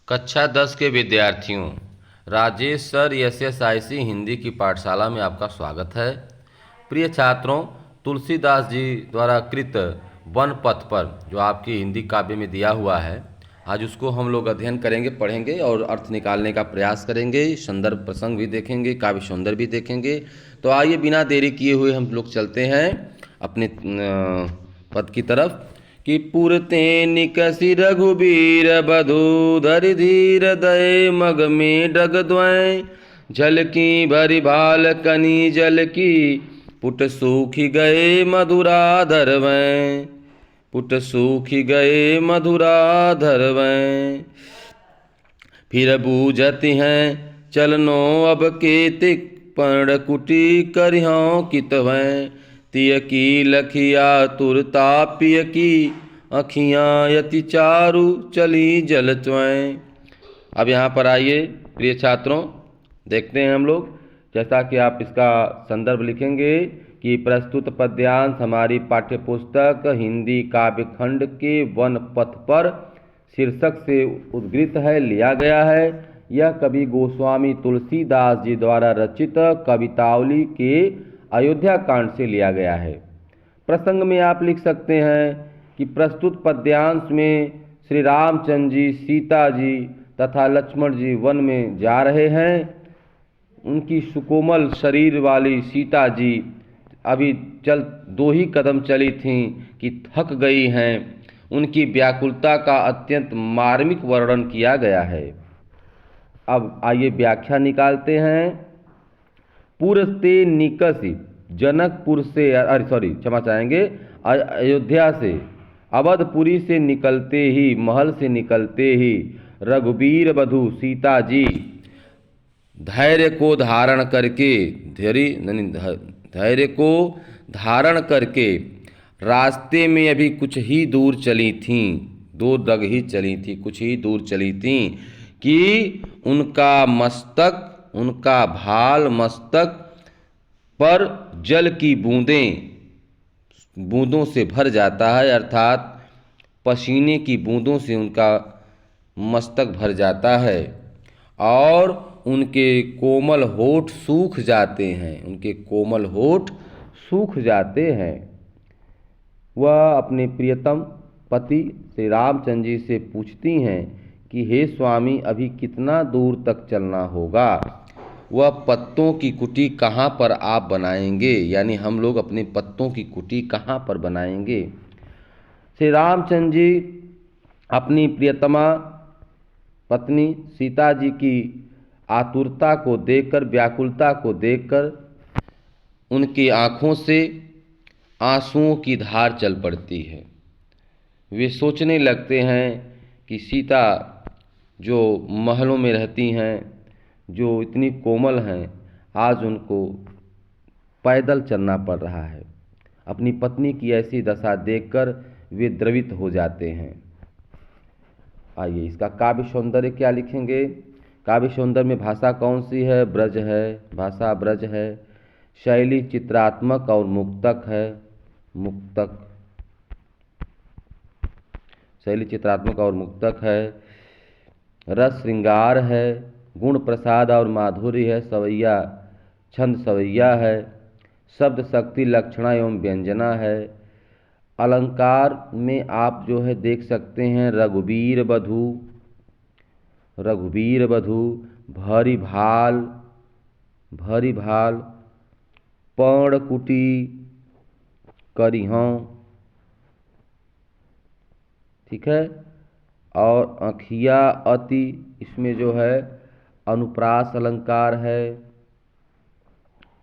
कक्षा 10 के विद्यार्थियों, राजेश सर एसएसआईसी हिंदी की पाठशाला में आपका स्वागत है। प्रिय छात्रों, तुलसीदास जी द्वारा कृत वन पथ पर जो आपकी हिंदी काव्य में दिया हुआ है, आज उसको हम लोग अध्ययन करेंगे, पढ़ेंगे और अर्थ निकालने का प्रयास करेंगे। संदर्भ प्रसंग भी देखेंगे, काव्य सौंदर्य भी देखेंगे। तो आइए बिना देरी किए हुए हम लोग चलते हैं अपने पद की तरफ कि पुरते निकसि रघुबीर बधु धरि धीर दय मग में डग द्वय झलकी भरी भाल कनी जल की पुट सूखी गए मधुराधर वै पुट सूखी गए मधुराधर वै फिर बूझति हैं चलनो अब केतिक पर्ण कुटी करिहों कित वै तिय की लखिया तुरता पिय की अखियाँ यति चारु चली जल त्वं। अब यहाँ पर आइए प्रिय छात्रों, देखते हैं हम लोग, जैसा कि आप इसका संदर्भ लिखेंगे कि प्रस्तुत पद्यांश हमारी पाठ्यपुस्तक हिंदी काव्य खंड के वन पथ पर शीर्षक से उद्धृत है, लिया गया है। यह कवि गोस्वामी तुलसीदास जी द्वारा रचित कवितावली के अयोध्या कांड से लिया गया है। प्रसंग में आप लिख सकते हैं कि प्रस्तुत पद्यांश में श्री रामचंद्र जी, सीता जी तथा लक्ष्मण जी वन में जा रहे हैं। उनकी सुकोमल शरीर वाली सीता जी अभी दो ही कदम चली थीं कि थक गई हैं। उनकी व्याकुलता का अत्यंत मार्मिक वर्णन किया गया है। अब आइए व्याख्या निकालते हैं। पुरस्ते निकसि, जनकपुर से क्षमा चाहेंगे, अयोध्या से, अवधपुरी से निकलते ही, महल से निकलते ही रघुबीर वधू सीता जी धैर्य को धारण करके रास्ते में अभी कुछ ही दूर चली थीं, 2 डग ही चली थी, कुछ ही दूर चली थीं कि उनका भाल मस्तक पर जल की बूंदों से भर जाता है, अर्थात पसीने की बूंदों से उनका मस्तक भर जाता है और उनके कोमल होठ सूख जाते हैं। वह अपने प्रियतम पति श्री रामचंद्र जी से पूछती हैं कि हे स्वामी, अभी कितना दूर तक चलना होगा? वह पत्तों की कुटी कहाँ पर आप बनाएंगे, यानी हम लोग अपने पत्तों की कुटी कहाँ पर बनाएंगे? श्री रामचंद्र जी अपनी प्रियतमा पत्नी सीता जी की आतुरता को देखकर, व्याकुलता को देखकर उनकी आँखों से आंसुओं की धार चल पड़ती है। वे सोचने लगते हैं कि सीता जो महलों में रहती हैं, जो इतनी कोमल हैं, आज उनको पैदल चलना पड़ रहा है। अपनी पत्नी की ऐसी दशा देखकर वे द्रवित हो जाते हैं। आइए इसका काव्य सौंदर्य क्या लिखेंगे। काव्य सौंदर्य में भाषा कौन सी है? ब्रज है, भाषा ब्रज है। शैली चित्रात्मक और मुक्तक है, शैली चित्रात्मक और मुक्तक है। रस श्रृंगार है, गुण प्रसाद और माधुर्य है, सवैया छंद सवैया है, शब्द शक्ति लक्षणा एवं व्यंजना है। अलंकार में आप जो है देख सकते हैं रघुबीर वधू, भरी भाल, पर्णकुटी करिहों, ठीक है, और अखिया अति, इसमें जो है अनुप्रास अलंकार है।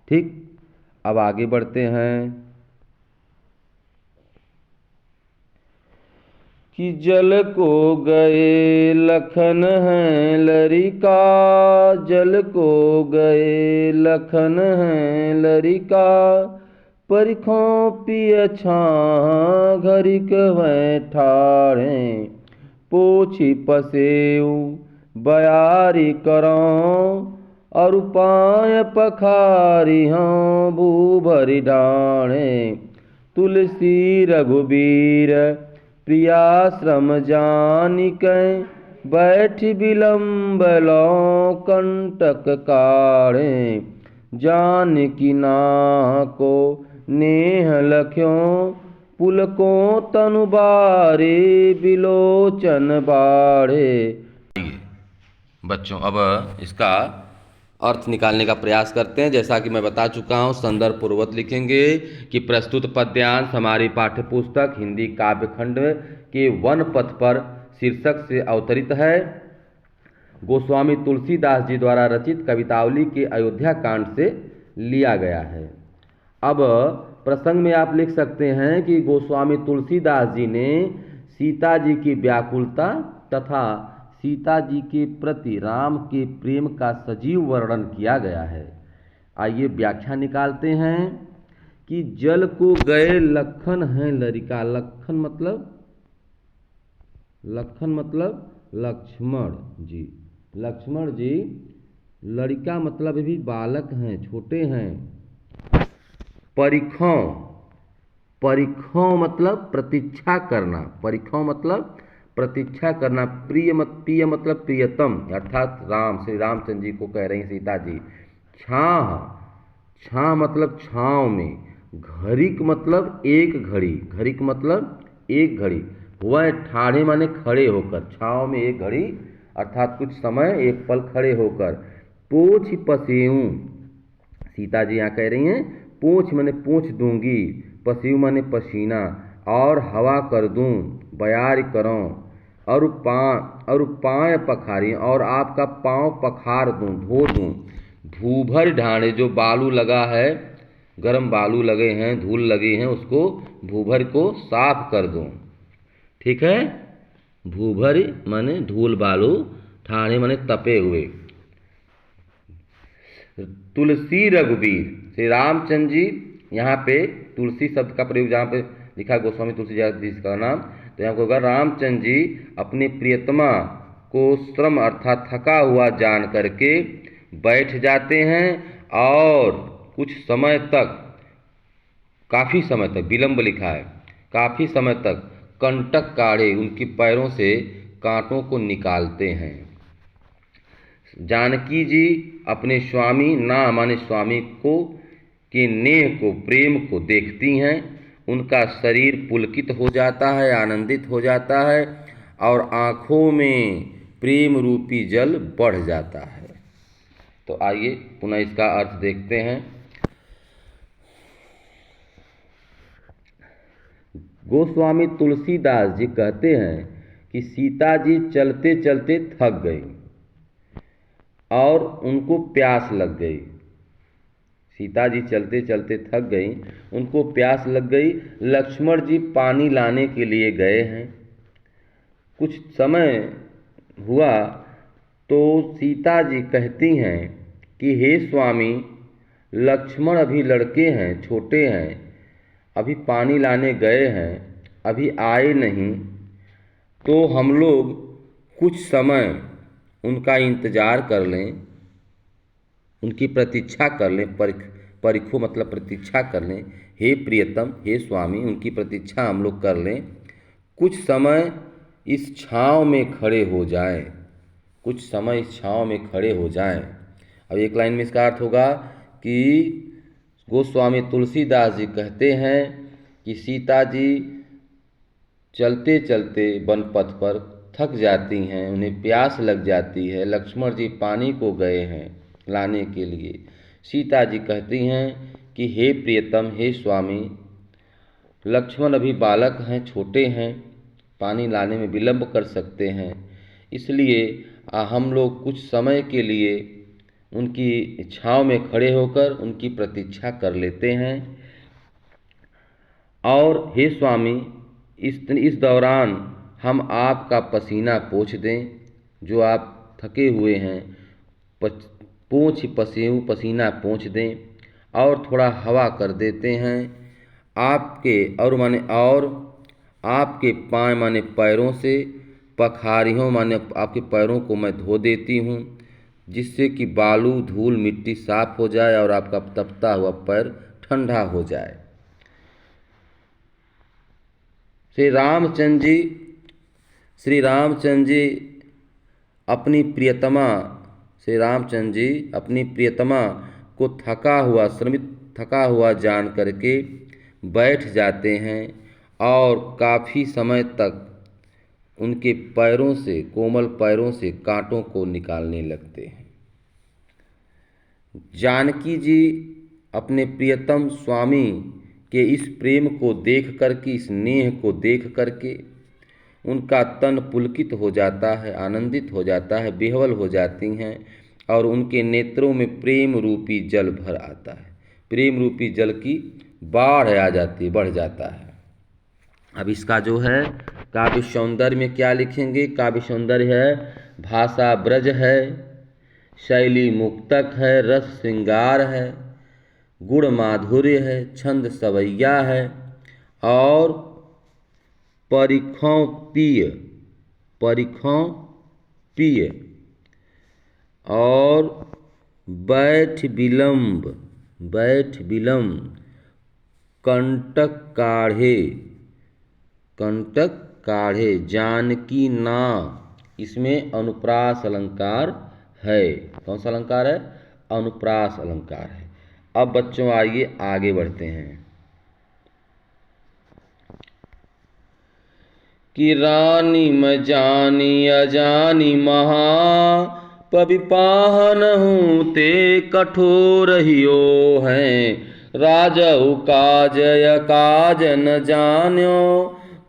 ठीक, अब आगे बढ़ते हैं कि जल को गए लखन हैं लरिका, जल को गए लखन हैं लरिका, परिखों पिय छां घरिक वै ठाढ़े, पोछी पसेऊ बयारी करों, और पाय पखारी हों भूभरी डाणे, तुलसी रघुबीर प्रियाश्रम जानिकै, बैठ विलंब लो कंटक काढ़े, जानकी नाको नेह लख्यों, पुलकों तनु बारे बिलोचन बाढ़े। बच्चों अब इसका अर्थ निकालने का प्रयास करते हैं। जैसा कि मैं बता चुका हूँ, संदर्भ पूर्वक लिखेंगे कि प्रस्तुत पद्यांश हमारी पाठ्यपुस्तक हिंदी काव्यखंड के वन पथ पर शीर्षक से अवतरित है। गोस्वामी तुलसीदास जी द्वारा रचित कवितावली के अयोध्या कांड से लिया गया है। अब प्रसंग में आप लिख सकते हैं कि गोस्वामी तुलसीदास जी ने सीता जी की व्याकुलता तथा सीता जी के प्रति राम के प्रेम का सजीव वर्णन किया गया है। आइए व्याख्या निकालते हैं कि जल को गए लखन है लरिका। लखन मतलब लक्ष्मण जी। लक्ष्मण जी लड़का मतलब भी बालक हैं, छोटे हैं। परिखों, परिखों मतलब प्रतीक्षा करना। परिखों मतलब प्रतीक्षा करना। प्रिय मतलब प्रियतम, अर्थात राम, श्री रामचंद्र जी को कह रही सीता जी। छाह, छाह मतलब छाँव में। घड़िक मतलब एक घड़ी। घड़िक मतलब एक घड़ी। वह ठाढ़े माने खड़े होकर, छाँव में एक घड़ी अर्थात कुछ समय एक पल खड़े होकर। पोछ पसेऊं, सीता जी यहाँ कह रही हैं पोछ माने पोछ दूंगी, पसेऊ माने पसीना, और हवा कर दूं, बयार करूं, और पाँव पखारी, और आपका पाँव पखार दूं, धो दूं। भूभर ढाणे, जो बालू लगा है, गर्म बालू लगे हैं, धूल लगी हैं, उसको भूभर को साफ कर दूं। ठीक है, भूभर माने धूल बालू, ठाणे माने तपे हुए। तुलसी रघुबीर, श्री रामचंद्र जी, यहाँ पे तुलसी शब्द का प्रयोग जहाँ पे लिखा गोस्वामी तुलसीदास जी का नाम, तो यहाँ होगा रामचंद्र जी अपने प्रियतमा को श्रम अर्थात थका हुआ जान करके बैठ जाते हैं और कुछ समय तक, काफ़ी समय तक, विलंब लिखा है, काफ़ी समय तक कंटक काढ़े, उनके पैरों से कांटों को निकालते हैं। जानकी जी अपने स्वामी, ना माने स्वामी को, के नेह को, प्रेम को देखती हैं। उनका शरीर पुलकित हो जाता है, आनंदित हो जाता है, और आँखों में प्रेम रूपी जल बढ़ जाता है। तो आइए पुनः इसका अर्थ देखते हैं। गोस्वामी तुलसीदास जी कहते हैं कि सीता जी चलते चलते थक गई और उनको प्यास लग गई। सीता जी चलते चलते थक गई, उनको प्यास लग गई। लक्ष्मण जी पानी लाने के लिए गए हैं। कुछ समय हुआ तो सीता जी कहती हैं कि हे स्वामी, लक्ष्मण अभी लड़के हैं, छोटे हैं, अभी पानी लाने गए हैं, अभी आए नहीं, तो हम लोग कुछ समय उनका इंतज़ार कर लें, उनकी प्रतीक्षा कर लें। परिखो मतलब प्रतीक्षा कर लें। हे प्रियतम, हे स्वामी, उनकी प्रतीक्षा हम लोग कर लें। कुछ समय इस छाँव में खड़े हो जाएं, कुछ समय इस छाँव में खड़े हो जाएं। अब एक लाइन में इसका अर्थ होगा कि गोस्वामी तुलसीदास जी कहते हैं कि सीता जी चलते चलते वन पथ पर थक जाती हैं, उन्हें प्यास लग जाती है। लक्ष्मण जी पानी को गए हैं लाने के लिए। सीता जी कहती हैं कि हे प्रियतम, हे स्वामी, लक्ष्मण अभी बालक हैं, छोटे हैं, पानी लाने में विलंब कर सकते हैं, इसलिए हम लोग कुछ समय के लिए उनकी छाँव में खड़े होकर उनकी प्रतीक्षा कर लेते हैं। और हे स्वामी, इस दौरान हम आपका पसीना पोंछ दें, जो आप थके हुए हैं, पसीना पोंछ दें, और थोड़ा हवा कर देते हैं। आपके आपके पाँव माने पैरों से, पखारियों माने आपके पैरों को मैं धो देती हूँ, जिससे कि बालू, धूल, मिट्टी साफ हो जाए और आपका तपता हुआ पैर ठंडा हो जाए। श्री रामचंद्र जी अपनी प्रियतमा श्री रामचंद्र जी अपनी प्रियतमा को थका हुआ जान करके बैठ जाते हैं और काफ़ी समय तक उनके पैरों से, कोमल पैरों से कांटों को निकालने लगते हैं। जानकी जी अपने प्रियतम स्वामी के इस प्रेम को देख करके, इस नेह को देख करके उनका तन पुलकित हो जाता है, आनंदित हो जाता है, विह्वल हो जाती हैं और उनके नेत्रों में प्रेम रूपी जल भर आता है। प्रेम रूपी जल की बाढ़ आ जाती है, बढ़ जाता है। अब इसका जो है काव्य सौंदर्य में क्या लिखेंगे? काव्य सौंदर्य है भाषा ब्रज है, शैली मुक्तक है, रस श्रृंगार है, गुण माधुर्य है, छंद सवैया है और परिखों पिय और बैठ विलम्ब कंटक काढ़े जानकी ना। इसमें अनुप्रास अलंकार है। कौन सा अलंकार है? अनुप्रास अलंकार है। अब बच्चों आइए आगे बढ़ते हैं कि रानी मैं जानी अजानी महा पविपाहन हूँ ते कठोर हियो हैं। राजहु काज न जान्यो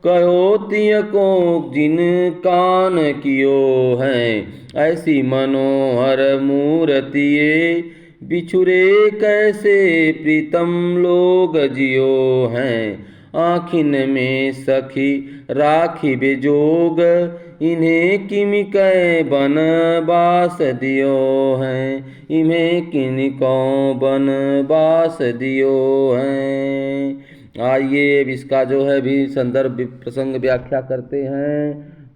कहो तिय को जिन कान कियो हैं। ऐसी मनोहर मूर्तिये बिछुरे कैसे प्रीतम लोग जियो हैं। आँखिन में सखी राखी बेजोग इन्हें किमि कै बन बास दियो हैं। इन्हें किन को बन बास दियो हैं। आइए अब इसका जो है भी संदर्भ प्रसंग व्याख्या करते हैं।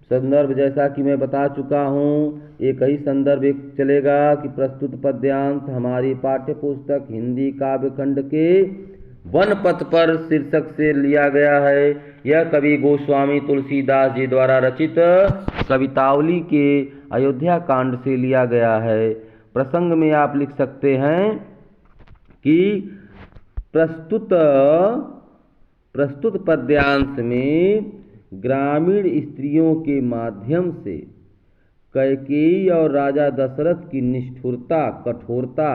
संदर्भ जैसा कि मैं बता चुका हूँ, एक ही संदर्भ एक चलेगा कि प्रस्तुत पद्यांश हमारी पाठ्य पुस्तक हिंदी काव्यखंड के वन पथ पर शीर्षक से लिया गया है। यह कवि गोस्वामी तुलसीदास जी द्वारा रचित कवितावली के अयोध्या कांड से लिया गया है। प्रसंग में आप लिख सकते हैं कि प्रस्तुत पद्यांश में ग्रामीण स्त्रियों के माध्यम से कैकेयी और राजा दशरथ की निष्ठुरता, कठोरता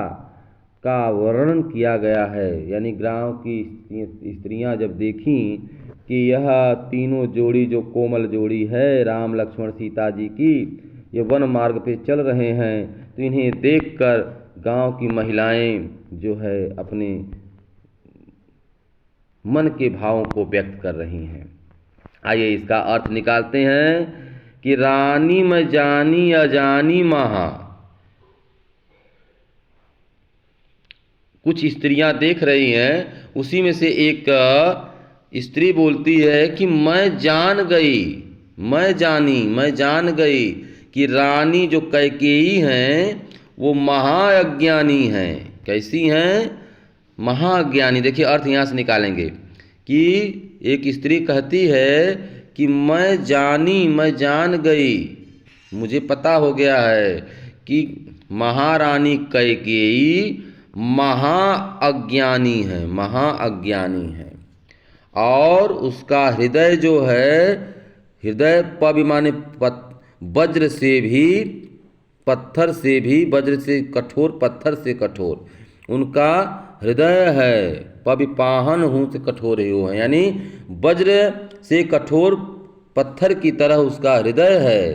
का वर्णन किया गया है। यानी गांव की स्त्रियां जब देखी कि यह तीनों जोड़ी जो कोमल जोड़ी है, राम लक्ष्मण सीता जी की, ये वन मार्ग पे चल रहे हैं, तो इन्हें देखकर गांव की महिलाएं जो है अपने मन के भावों को व्यक्त कर रही हैं। आइए इसका अर्थ निकालते हैं कि रानी मैं जानी अजानी महा। कुछ स्त्रियां देख रही हैं, उसी में से एक स्त्री बोलती है कि मैं जान गई कि रानी जो कैकेयी हैं वो महाअज्ञानी हैं। कैसी हैं? महाअज्ञानी। देखिए अर्थ यहाँ से निकालेंगे कि एक स्त्री कहती है कि मैं जान गई, मुझे पता हो गया है कि महारानी कैकेयी महाअज्ञानी है और उसका हृदय जो है, हृदय माने वज्र से भी, पत्थर से भी, वज्र से कठोर, पत्थर से कठोर उनका हृदय है। पविपाहन हूँ से कठोर हो है, यानी वज्र से कठोर पत्थर की तरह उसका हृदय है।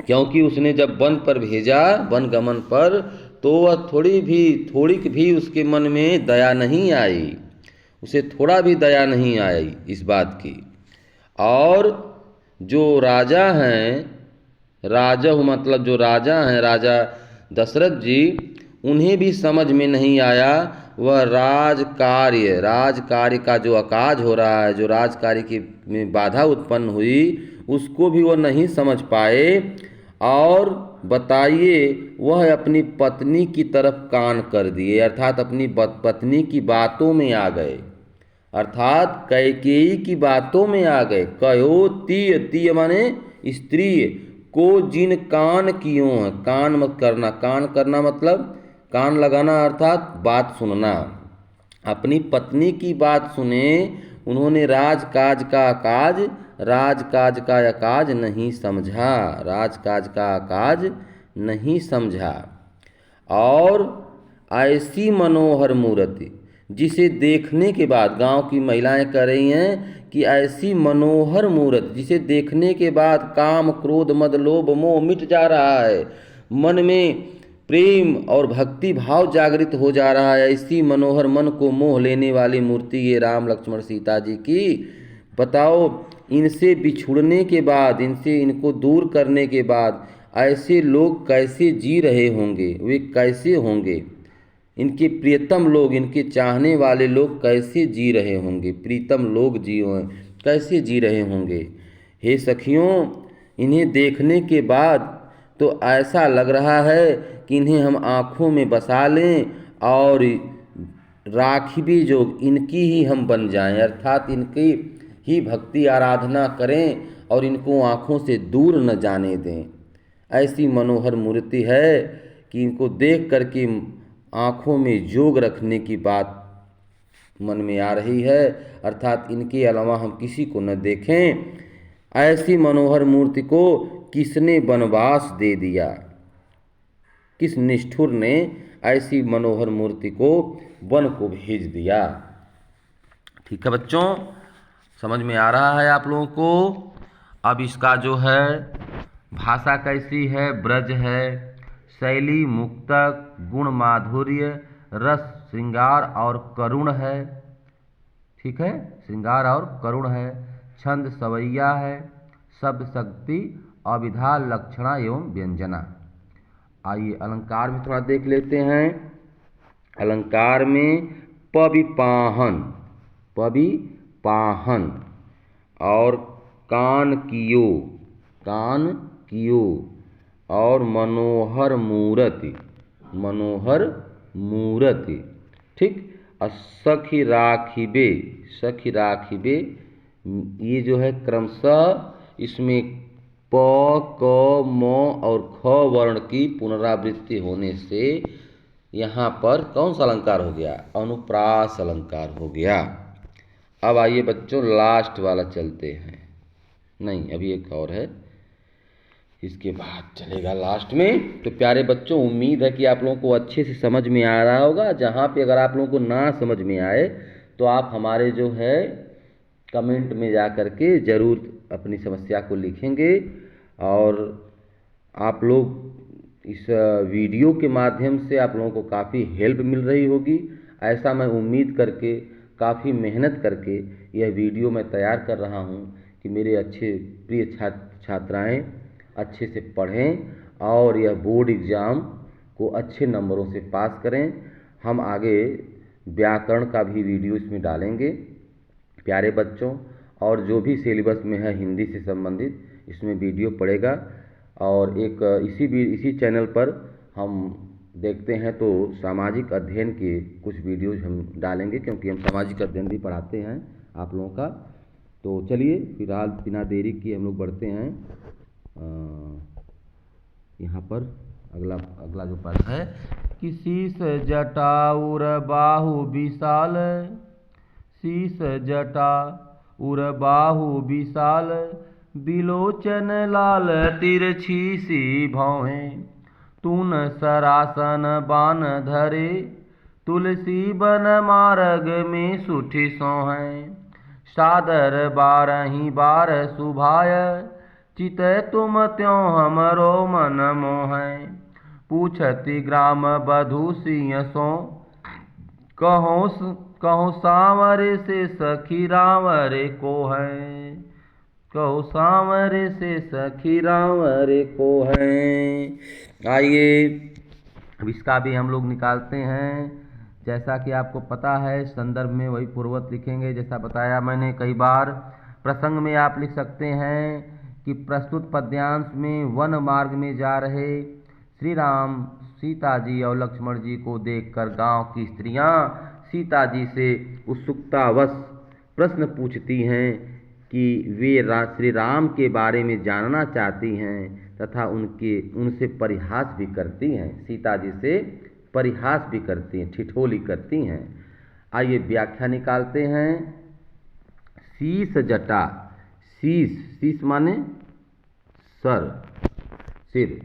क्योंकि उसने जब वन पर भेजा, वन गमन पर, तो वह थोड़ी भी उसके मन में दया नहीं आई, उसे थोड़ा भी दया नहीं आई इस बात की। और जो राजा हैं, मतलब जो राजा हैं, राजा दशरथ जी, उन्हें भी समझ में नहीं आया वह राजकार्य का जो अकाज हो रहा है, जो राजकार्य की में बाधा उत्पन्न हुई, उसको भी वह नहीं समझ पाए। और बताइए वह अपनी पत्नी की तरफ कान कर दिए, अर्थात अपनी पत्नी की बातों में आ गए, अर्थात कैकेयी की बातों में आ गए। कयो तीय माने स्त्री, को जिन कान कियों है, कान मत करना, कान करना मतलब कान लगाना अर्थात बात सुनना, अपनी पत्नी की बात सुने, उन्होंने राजकाज का काज, राजकाज का अकाज नहीं समझा, राजकाज का अकाज नहीं समझा। और ऐसी मनोहर मूर्ति जिसे देखने के बाद, गांव की महिलाएं कह रही हैं कि ऐसी मनोहर मूर्ति जिसे देखने के बाद काम क्रोध मद लोभ मोह मिट जा रहा है, मन में प्रेम और भक्ति भाव जागृत हो जा रहा है। ऐसी मनोहर मन को मोह लेने वाली मूर्ति ये राम लक्ष्मण सीता जी की। बताओ, इनसे बिछुड़ने के बाद, इनको दूर करने के बाद ऐसे लोग कैसे जी रहे होंगे, वे कैसे होंगे, इनके प्रियतम लोग, इनके चाहने वाले लोग कैसे जी रहे होंगे, प्रीतम लोग कैसे जी रहे होंगे। हे सखियों, इन्हें देखने के बाद तो ऐसा लग रहा है कि इन्हें हम आँखों में बसा लें और राखिबी जोग इनकी ही हम बन जाएं, अर्थात इनकी ही भक्ति आराधना करें और इनको आँखों से दूर न जाने दें। ऐसी मनोहर मूर्ति है कि इनको देख करके आँखों में जोग रखने की बात मन में आ रही है, अर्थात इनके अलावा हम किसी को न देखें। ऐसी मनोहर मूर्ति को किसने वनवास दे दिया, किस निष्ठुर ने ऐसी मनोहर मूर्ति को वन को भेज दिया। ठीक है बच्चों, समझ में आ रहा है आप लोगों को। अब इसका जो है भाषा कैसी है, ब्रज है, शैली मुक्तक, गुण माधुर्य, रस श्रृंगार और करुण है। ठीक है, श्रृंगार और करुण है। छंद सवैया है, शब्द शक्ति, अविधा लक्षणा एवं व्यंजना। आइए अलंकार में थोड़ा देख लेते हैं। अलंकार में पविपाहन, पविपाहन और कान कियो, कान कियो और मनोहर मूर्ति, मनोहर मूर्ति। ठीक, और सखी राखिबे, सखी राखिबे, ये जो है क्रमशः इसमें प क म और ख वर्ण की पुनरावृत्ति होने से यहाँ पर कौन सा अलंकार हो गया, अनुप्रास अलंकार हो गया। अब आइए बच्चों लास्ट वाला चलते हैं, नहीं अभी एक और है, इसके बाद चलेगा लास्ट में। तो प्यारे बच्चों, उम्मीद है कि आप लोगों को अच्छे से समझ में आ रहा होगा। जहाँ पे अगर आप लोगों को ना समझ में आए तो आप हमारे जो है कमेंट में जा कर के ज़रूर अपनी समस्या को लिखेंगे और आप लोग इस वीडियो के माध्यम से आप लोगों को काफ़ी हेल्प मिल रही होगी, ऐसा मैं उम्मीद करके काफ़ी मेहनत करके यह वीडियो मैं तैयार कर रहा हूँ कि मेरे अच्छे प्रिय छात्राएँ अच्छे से पढ़ें और यह बोर्ड एग्ज़ाम को अच्छे नंबरों से पास करें। हम आगे व्याकरण का भी वीडियो इसमें डालेंगे प्यारे बच्चों, और जो भी सिलेबस में है हिंदी से संबंधित इसमें वीडियो पड़ेगा। और एक इसी चैनल पर हम देखते हैं तो सामाजिक अध्ययन के कुछ वीडियोज हम डालेंगे, क्योंकि हम सामाजिक अध्ययन भी पढ़ाते हैं आप लोगों का। तो चलिए फिलहाल बिना देरी किए हम लोग बढ़ते हैं यहाँ पर अगला जो पद है कि शीस जटा उर बाहु विशाल, शीस जटा उर बाहु विशाल, बिलोचन लाल तिरछी सी भौहें, तून सरासन बान धरे, तुलसी बन मार्ग में सुठी सोहें, सादर बारही बार सुभाय, चित तुम त्यों हमरो मन मोहें, पूछती ग्राम बधू सिंह सो, कहो सांवरे से सखी रावरे को है, कहो सांवरे से सखी रावरे को है। आइए अब इसका भी हम लोग निकालते हैं। जैसा कि आपको पता है संदर्भ में वही पूर्वत लिखेंगे, जैसा बताया मैंने कई बार। प्रसंग में आप लिख सकते हैं कि प्रस्तुत पद्यांश में वन मार्ग में जा रहे श्री राम सीता जी और लक्ष्मण जी को देखकर गांव की स्त्रियां सीता जी से उत्सुकतावश प्रश्न पूछती हैं कि वे श्री राम के बारे में जानना चाहती हैं तथा उनसे परिहास भी करती हैं, सीता जी से परिहास भी करती हैं, ठिठोली करती हैं। आइए व्याख्या निकालते हैं। शीश जटा, शीश माने सर, सिर,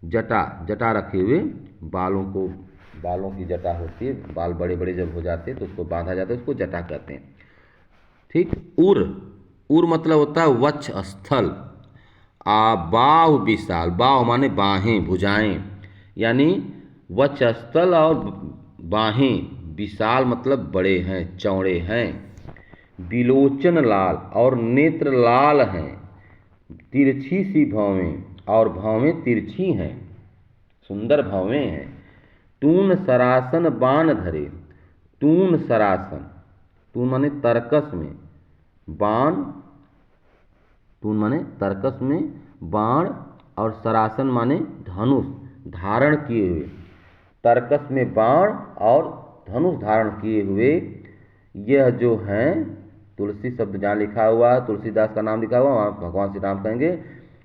जटा रखे हुए, बालों की जटा होती है, बाल बड़े बड़े जब हो जाते हैं तो उसको बांधा जाता है, उसको जटा कहते हैं। ठीक। उर मतलब होता है वक्ष स्थल। बाहु विशाल, बाहु माने बाहें, भुजाएं, यानी वक्ष स्थल और बाहें विशाल मतलब बड़े हैं, चौड़े हैं। बिलोचन लाल, और नेत्र लाल हैं। तिरछी सी भौवें, और भौवें तिरछी हैं, सुंदर भौवें हैं। तून सरासन बाण धरे, तून सरासन, तून माने तरकस में, बाण, तून माने तरकस में बाण, और सरासन माने धनुष धारण किए हुए, तरकस में बाण और धनुष धारण किए हुए। यह जो हैं, तुलसी शब्द जहाँ लिखा हुआ है, तुलसीदास का नाम लिखा हुआ, वहाँ भगवान श्री राम कहेंगे।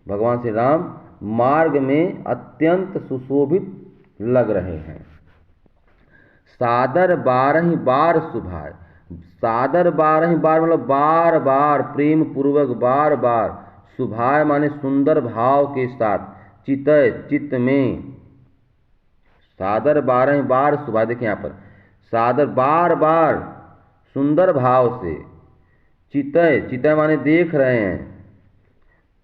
भगवान श्री राम मार्ग में अत्यंत सुशोभित लग रहे हैं। सादर 12 बार सुभाए, सादर 12 बार मतलब बार बार, प्रेम पूर्वक बार बार, सुभाए माने सुंदर भाव के साथ, चितय चित्त में, सादर 12 बार सुभाए। देखिए यहाँ पर सादर बार बार सुंदर भाव से, चितय, चितय माने देख रहे हैं।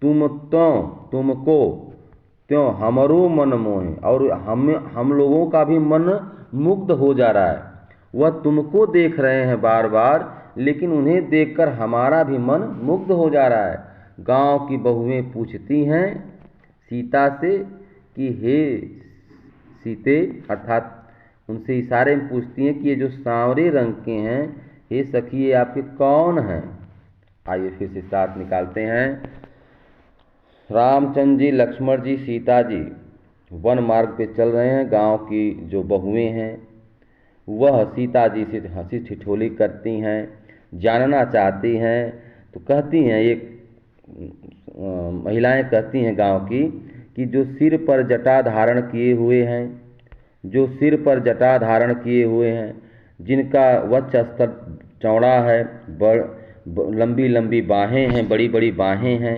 तुमको त्यों हमरो मन मोहे, और हम लोगों का भी मन मुग्ध हो जा रहा है। वह तुमको देख रहे हैं बार बार, लेकिन उन्हें देखकर हमारा भी मन मुग्ध हो जा रहा है। गांव की बहुएं पूछती हैं सीता से कि हे सीते, अर्थात उनसे इशारे में पूछती हैं कि ये जो सांवरे रंग के हैं, हे सखी, ये आपके कौन हैं। आइए फिर से साथ निकालते हैं। रामचंद्र जी, लक्ष्मण जी, सीता जी वन मार्ग पे चल रहे हैं। गांव की जो बहुएं हैं वह सीता जी से हंसी ठिठोली करती हैं, जानना चाहती हैं। तो कहती हैं, एक महिलाएं कहती हैं गांव की कि जो सिर पर जटा धारण किए हुए हैं, जो सिर पर जटा धारण किए हुए हैं, जिनका वक्ष स्थल चौड़ा है, लंबी लंबी बाहें हैं, बड़ी बड़ी बाहें हैं,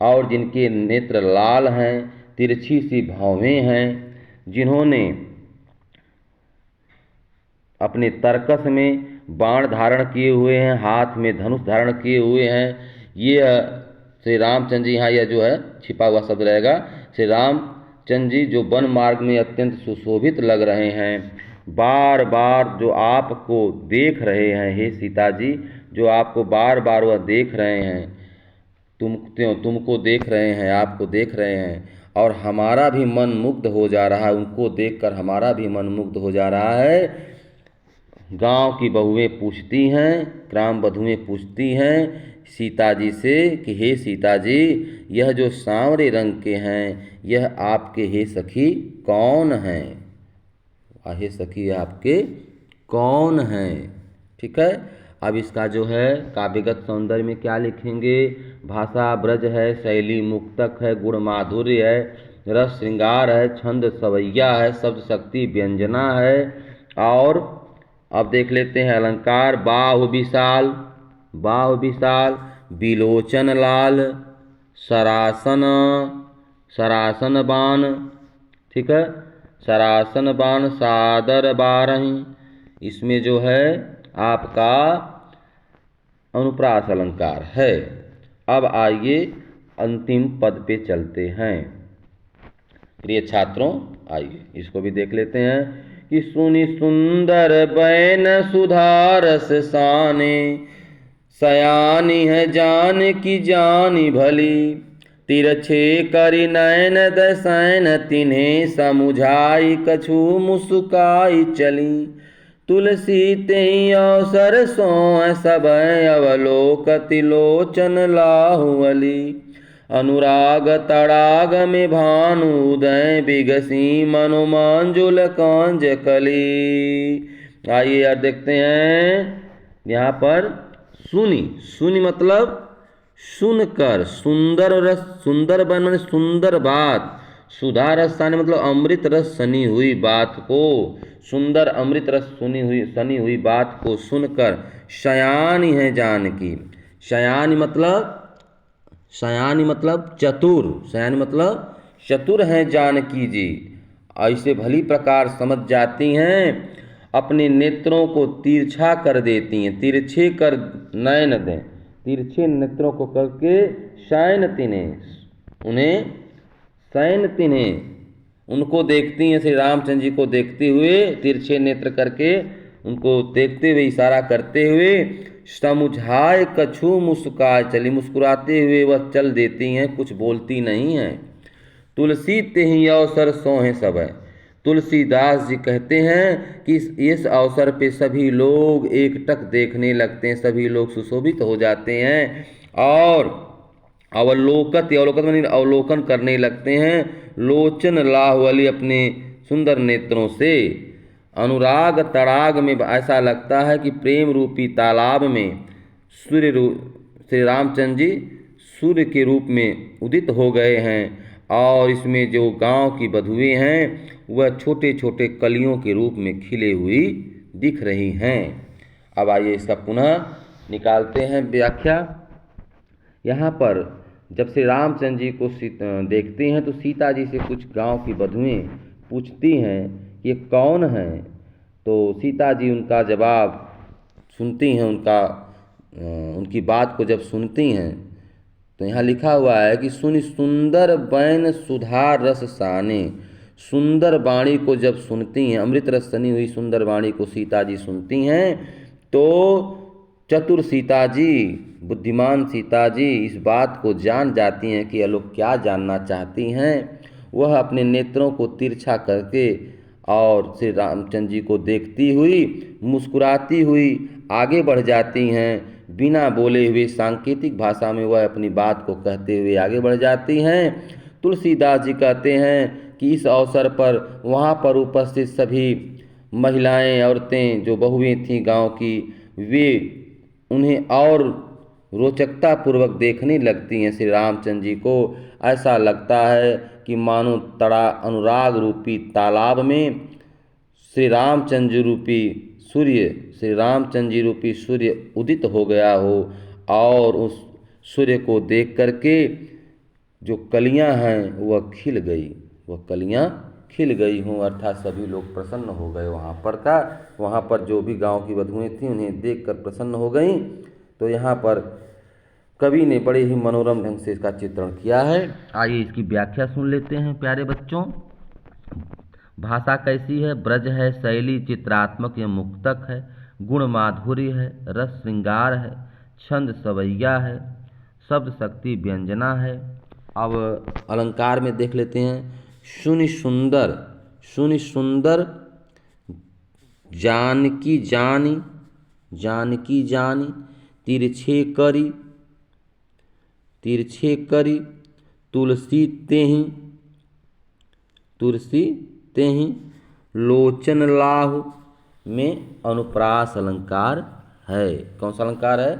और जिनके नेत्र लाल हैं, तिरछी सी भौवें हैं, जिन्होंने अपने तरकस में बाण धारण किए हुए हैं, हाथ में धनुष धारण किए हुए हैं। ये श्री रामचंद्र जी, यहाँ यह जो है छिपा हुआ शब्द रहेगा, श्री रामचंद्र जी जो वन मार्ग में अत्यंत सुशोभित लग रहे हैं, बार बार जो आपको देख रहे हैं, हे सीता जी, जो आपको बार बार वह देख रहे हैं, तुमको देख रहे हैं, आपको देख रहे हैं, और हमारा भी मन मुग्ध हो जा रहा है, उनको देखकर हमारा भी मन मुग्ध हो जा रहा है। गांव की बहुएं पूछती हैं, ग्राम बधुएं पूछती हैं सीता जी से कि हे सीता जी, यह जो सांवरे रंग के हैं, यह आपके हे सखी कौन हैं। हे सखी आपके कौन हैं। ठीक है। अब इसका जो है काव्यगत सौंदर्य में क्या लिखेंगे। भाषा ब्रज है, शैली मुक्तक है, गुण माधुर्य है, रस श्रृंगार है, छंद सवैया है, शब्द शक्ति व्यंजना है। और अब देख लेते हैं अलंकार। बाहु विशाल, बाहु विशाल, बिलोचन लाल, सरासन, सरासन बाण, ठीक है, सरासन बाण, सादर 12। इसमें जो है आपका अनुप्रास अलंकार है। अब आइए अंतिम पद पे चलते हैं। प्रिय छात्रों, आइए इसको भी देख लेते हैं कि सुनि सुंदर बैन सुधारस साने, सयानी है जान की जानी भली, तिरछे करि नयन दसैन तिन्हें समुझाई, कछु मुस्काई चली, तुलसी तेहि अवसर सों सब अवलोकति लोचन लाहुअली, अनुराग तड़ाग में भानु उदय बिगसी मनोमांजुल कांज कली। आइए यार देखते हैं यहाँ पर सुनी, सुनी मतलब सुनकर, सुंदर रस, सुंदर बन माने सुंदर बात, सुधा रस साने मतलब अमृत रस सनी हुई बात को, सुंदर अमृत रस सुनी हुई सनी हुई बात को सुनकर शयानी है जानकी। शयानी मतलब, शयानी मतलब चतुर, शयानी मतलब चतुर हैं जानकी जी, ऐसे भली प्रकार समझ जाती हैं, अपने नेत्रों को तिरछा कर देती हैं, तिरछे कर नयन दें, तिरछे नेत्रों को करके शयन तिन्हें, उन्हें शयन तिन्हें, उनको देखती हैं, श्री रामचंद्र जी को देखते हुए तिरछे नेत्र करके उनको देखते हुए इशारा करते हुए समुझाए कछु मुस्काए चली, मुस्कुराते हुए वह चल देती हैं, कुछ बोलती नहीं हैं। तुलसी तेहि अवसर सोहे सब, तुलसीदास जी कहते हैं कि इस अवसर पे सभी लोग एकटक देखने लगते हैं, सभी लोग सुशोभित हो जाते हैं और अवलोकत, अवलोकत माने अवलोकन करने लगते हैं, लोचन लाहवली अपने सुंदर नेत्रों से। अनुराग तड़ाग में ऐसा लगता है कि प्रेम रूपी तालाब में सूर्य श्री रामचंद्र जी सूर्य के रूप में उदित हो गए हैं और इसमें जो गांव की बधुएं हैं वह छोटे छोटे कलियों के रूप में खिले हुई दिख रही हैं। अब आइए इसका पुनः निकालते हैं व्याख्या। यहाँ पर जब श्री रामचंद्र जी को देखते हैं तो सीता जी से कुछ गांव की बधुएं पूछती हैं ये कौन है, तो सीता जी उनका जवाब सुनती हैं, उनकी बात को जब सुनती हैं तो यहाँ लिखा हुआ है कि सुनि सुंदर बैन सुधा रस साने, सुंदर वाणी को जब सुनती हैं, अमृत रस सनी हुई सुंदर वाणी को सीता जी सुनती हैं तो चतुर सीता जी, बुद्धिमान सीता जी इस बात को जान जाती हैं कि ये लोग क्या जानना चाहती हैं। वह अपने नेत्रों को तिरछा करके और श्री रामचंद्र जी को देखती हुई मुस्कुराती हुई आगे बढ़ जाती हैं, बिना बोले हुए सांकेतिक भाषा में वह अपनी बात को कहते हुए आगे बढ़ जाती हैं। तुलसीदास जी कहते हैं कि इस अवसर पर वहाँ पर उपस्थित सभी महिलाएं, औरतें जो बहुएं थीं गांव की, वे उन्हें और रोचकता पूर्वक देखने लगती हैं श्री रामचंद्र जी को। ऐसा लगता है कि मानो तड़ा अनुराग रूपी तालाब में श्री रामचंद्र रूपी सूर्य, श्री रामचंद्र जी रूपी सूर्य उदित हो गया हो और उस सूर्य को देख करके जो कलियां हैं वह खिल गई, वह कलियां खिल गई हों, अर्थात सभी लोग प्रसन्न हो गए। वहाँ पर जो भी गांव की वधुएं थीं उन्हें देखकर प्रसन्न हो गईं। तो यहाँ पर कवि ने बड़े ही मनोरम ढंग से इसका चित्रण किया है। आइए इसकी व्याख्या सुन लेते हैं प्यारे बच्चों। भाषा कैसी है? ब्रज है, शैली चित्रात्मक या मुक्तक है, गुण माधुर्य है, रस श्रृंगार है, छंद सवैया है, शब्द शक्ति व्यंजना है। अब अलंकार में देख लेते हैं। सुनि सुंदर, सुनि सुंदर, जानकी जानी, जानकी जानी, तिरछे करी, तिरछे करी, तुलसी तेहि, तुलसी तेहि, लोचन लाहु में अनुप्रास अलंकार है। कौन सा अलंकार है?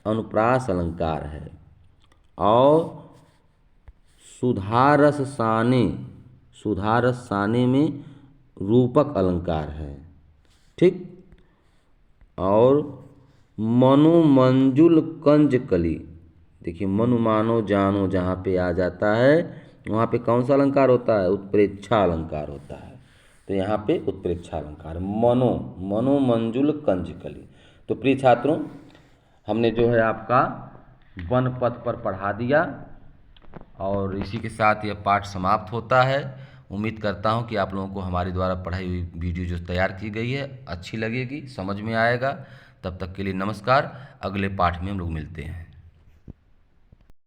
अनुप्रास अलंकार है। और सुधारस साने, सुधारस साने में रूपक अलंकार है। ठीक। और मनु मंजुल कंज कली, देखिए मनु मानो जानो जहाँ पे आ जाता है वहाँ पे कौन सा अलंकार होता है? उत्प्रेक्षा अलंकार होता है। तो यहाँ पे उत्प्रेक्षा अलंकार मनो, मनो मंजुल कंज कली। तो प्रिय छात्रों, हमने जो है आपका वन पथ पर पढ़ा दिया और इसी के साथ यह पाठ समाप्त होता है। उम्मीद करता हूँ कि आप लोगों को हमारे द्वारा पढ़ाई हुई वीडियो जो तैयार की गई है अच्छी लगेगी, समझ में आएगा। तब तक के लिए नमस्कार। अगले पाठ में हम लोग मिलते हैं।